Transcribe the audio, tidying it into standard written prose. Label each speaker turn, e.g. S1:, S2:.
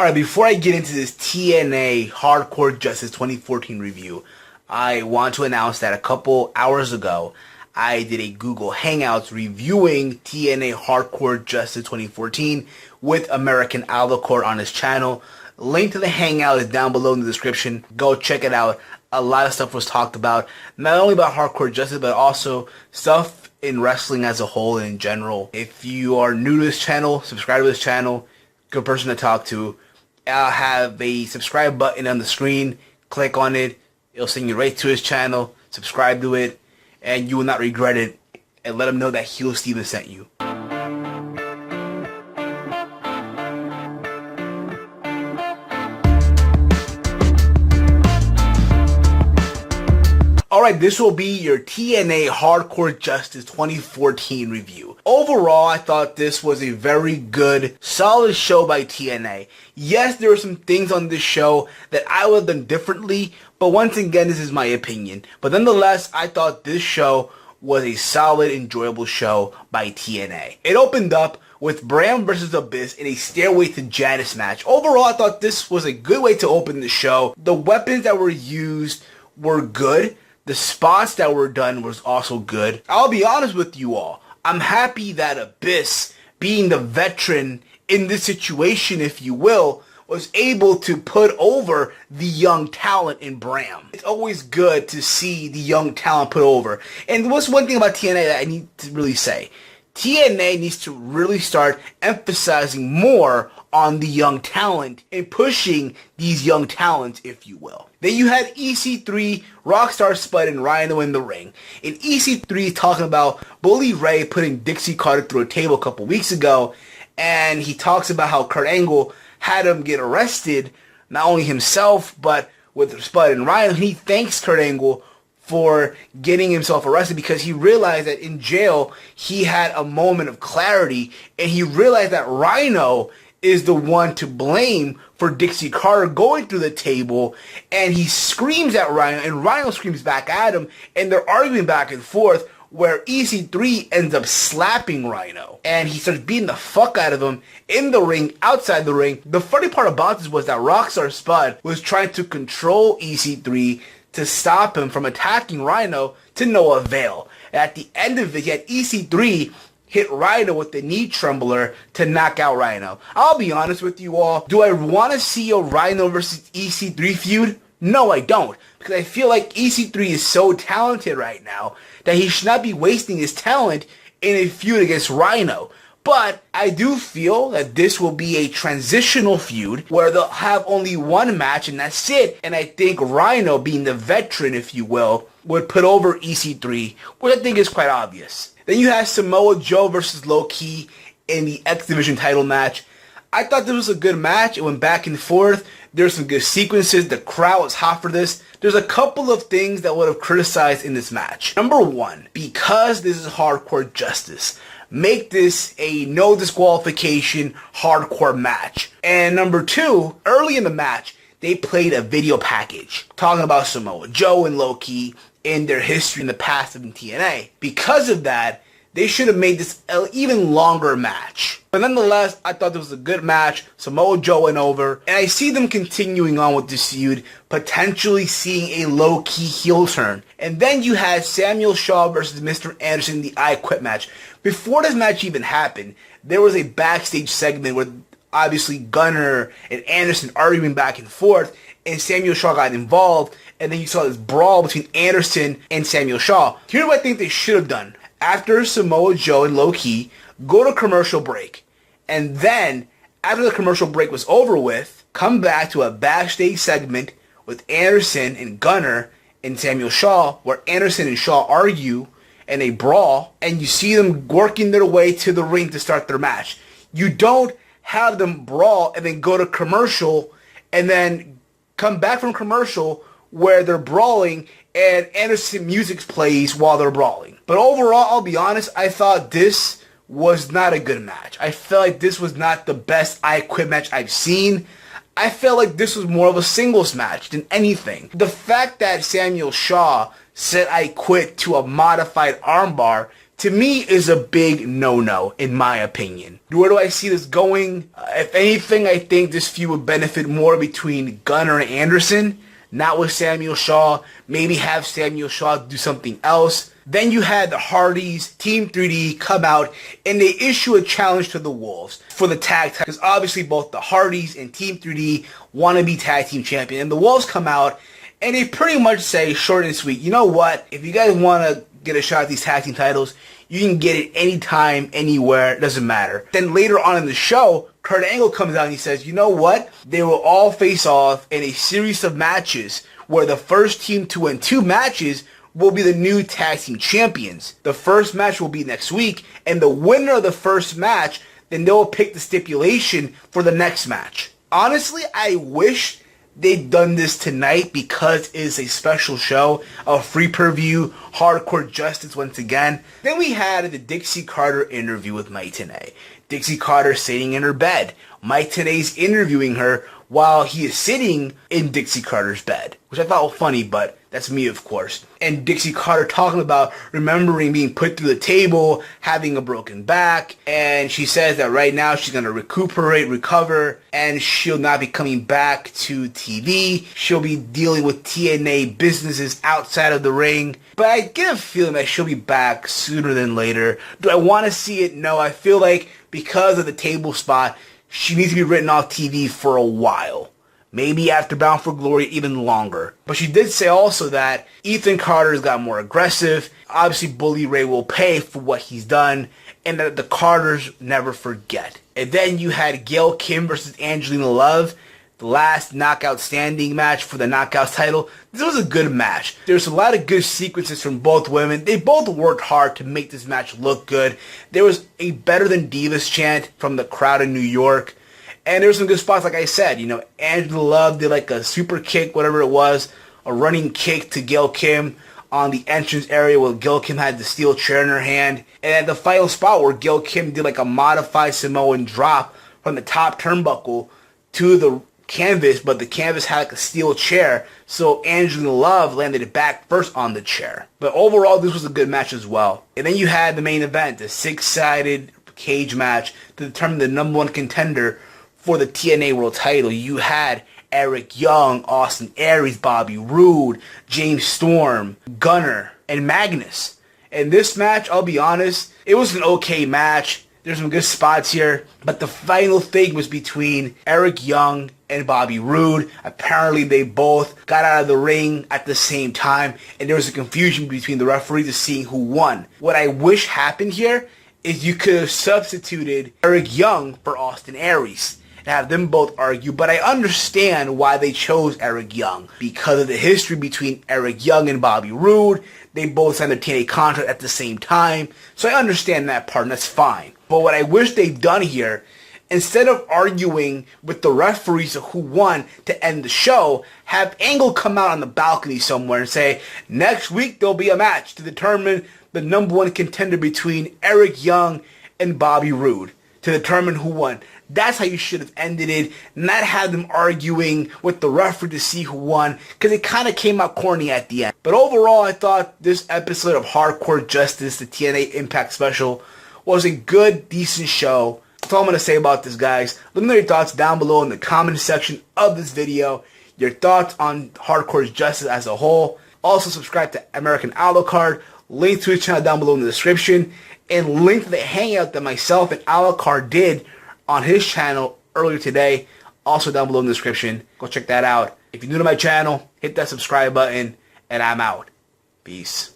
S1: Alright, before I get into this TNA Hardcore Justice 2014 review, I want to announce that a couple hours ago, I did a Google Hangouts reviewing TNA Hardcore Justice 2014 with AmericanAlucard on his channel. Link to the Hangout is down below in the description. Go check it out. A lot of stuff was talked about, not only about Hardcore Justice, but also stuff in wrestling as a whole and in general. If you are new to this channel, subscribe to this channel. Good person to talk to. I'll have a subscribe button on the screen. Click on it. It'll send you right to his channel. Subscribe to it, and you will not regret it. And let him know that Heel Steven sent you. Alright, this will be your TNA Hardcore Justice 2014 review. Overall, I thought this was a very good, solid show by TNA. Yes, there were some things on this show that I would have done differently, but once again, this is my opinion. But nonetheless, I thought this show was a solid, enjoyable show by TNA. It opened up with Bram vs. Abyss in a Stairway to Janice match. Overall, I thought this was a good way to open the show. The weapons that were used were good. The spots that were done was also good. I'll be honest with you all. I'm happy that Abyss, being the veteran in this situation, if you will, was able to put over the young talent in Bram. It's always good to see the young talent put over. And what's one thing about TNA that I need to really say? TNA needs to really start emphasizing more on the young talent and pushing these young talents, if you will. Then you had EC3, Rockstar Spud, and Rhino in the ring. And EC3 talking about Bully Ray putting Dixie Carter through a table a couple weeks ago. And he talks about how Kurt Angle had him get arrested, not only himself, but with Spud and Rhino. He thanks Kurt Angle for getting himself arrested because he realized that in jail he had a moment of clarity, and he realized that Rhino is the one to blame for Dixie Carter going through the table, and he screams at Rhino, and Rhino screams back at him, and they're arguing back and forth, where EC3 ends up slapping Rhino, and he starts beating the fuck out of him in the ring, outside the ring. The funny part about this was that Rockstar Spud was trying to control EC3 to stop him from attacking Rhino, to no avail. At the end of it, he had EC3 hit Rhino with the knee trembler to knock out Rhino. I'll be honest with you all. Do I want to see a Rhino versus EC3 feud? No, I don't. Because I feel like EC3 is so talented right now that he should not be wasting his talent in a feud against Rhino. But I do feel that this will be a transitional feud where they'll have only one match and that's it. And I think Rhino, being the veteran, if you will, would put over EC3, which I think is quite obvious. Then you have Samoa Joe versus Low Ki in the X Division title match. I thought this was a good match. It went back and forth. There's some good sequences. The crowd was hot for this. There's a couple of things that would have criticized in this match. Number one, because this is Hardcore Justice, make this a no disqualification hardcore match. And number two, early in the match, they played a video package talking about Samoa Joe and Low Ki in their history in the past of TNA. Because of that, they should have made this an even longer match. But nonetheless, I thought this was a good match. Samoa Joe went over, and I see them continuing on with this feud, potentially seeing a low-key heel turn. And then you had Samuel Shaw versus Mr. Anderson in the I Quit match. Before this match even happened, there was a backstage segment where obviously Gunner and Anderson arguing back and forth, and Samuel Shaw got involved, and then you saw this brawl between Anderson and Samuel Shaw. Here's what I think they should have done. After Samoa Joe and Low Ki, go to commercial break. And then, after the commercial break was over with, come back to a backstage segment with Anderson and Gunner and Samuel Shaw, where Anderson and Shaw argue and they brawl, and you see them working their way to the ring to start their match. You don't have them brawl and then go to commercial and then come back from commercial where they're brawling and Anderson music plays while they're brawling. But overall, I'll be honest, I thought this was not a good match. I felt like this was not the best I Quit match I've seen. I felt like this was more of a singles match than anything. The fact that Samuel Shaw said I quit to a modified armbar to me is a big no-no, in my opinion. Where do I see this going? If anything, I think this feud would benefit more between Gunner and Anderson, not with Samuel Shaw. Maybe have Samuel Shaw do something else. Then you had the Hardys, Team 3D come out and they issue a challenge to the Wolves for the tag title. Because obviously both the Hardys and Team 3D want to be tag team champion. And the Wolves come out and they pretty much say, short and sweet, you know what? If you guys want to get a shot at these tag team titles, you can get it anytime, anywhere, it doesn't matter. Then later on in the show, Kurt Angle comes out and he says, you know what? They will all face off in a series of matches where the first team to win 2 matches will be the new tag team champions. The first match will be next week, and the winner of the first match, then they'll pick the stipulation for the next match. Honestly, I wish they'd done this tonight because it is a special show, a free per-view, Hardcore Justice once again. Then we had the Dixie Carter interview with Mike Tenay. Dixie Carter sitting in her bed. Mike Tenay's interviewing her while he is sitting in Dixie Carter's bed, which I thought was funny, but that's me, of course. And Dixie Carter talking about remembering being put through the table, having a broken back, and she says that right now she's going to recuperate, recover, and she'll not be coming back to TV. She'll be dealing with TNA businesses outside of the ring. But I get a feeling that she'll be back sooner than later. Do I want to see it? No. I feel like because of the table spot, she needs to be written off TV for a while. Maybe after Bound for Glory, even longer. But she did say also that Ethan Carter has got more aggressive. Obviously, Bully Ray will pay for what he's done. And that the Carters never forget. And then you had Gail Kim versus Angelina Love. The last knockout standing match for the Knockouts title. This was a good match. There's a lot of good sequences from both women. They both worked hard to make this match look good. There was a better than Divas chant from the crowd in New York. And there were some good spots, like I said. You know, Angela Love did like a super kick, whatever it was. A running kick to Gail Kim on the entrance area where Gail Kim had the steel chair in her hand. And at the final spot where Gail Kim did like a modified Samoan drop from the top turnbuckle to the canvas, but the canvas had like a steel chair, so Angelina Love landed it back first on the chair. But overall, this was a good match as well. And then you had the main event, the 6-sided cage match to determine the number 1 contender for the TNA World title. You had Eric Young, Austin Aries, Bobby Roode, James Storm, Gunner, and Magnus. And this match, I'll be honest, it was an okay match. There's some good spots here, but the final thing was between Eric Young and Bobby Roode. Apparently, they both got out of the ring at the same time, and there was a confusion between the referees of seeing who won. What I wish happened here is you could have substituted Eric Young for Austin Aries and have them both argue, but I understand why they chose Eric Young. Because of the history between Eric Young and Bobby Roode, they both signed a TNA contract at the same time, so I understand that part, and that's fine. But what I wish they'd done here, instead of arguing with the referees of who won to end the show, have Angle come out on the balcony somewhere and say, next week there'll be a match to determine the number 1 contender between Eric Young and Bobby Roode to determine who won. That's how you should have ended it, not have them arguing with the referee to see who won, because it kind of came out corny at the end. But overall, I thought this episode of Hardcore Justice, the TNA Impact Special, was a good, decent show. That's all I'm going to say about this, guys. Let me know your thoughts down below in the comment section of this video. Your thoughts on Hardcore Justice as a whole. Also, subscribe to AmericanAlucard. Link to his channel down below in the description. And link to the Hangout that myself and Alucard did on his channel earlier today. Also down below in the description. Go check that out. If you're new to my channel, hit that subscribe button. And I'm out. Peace.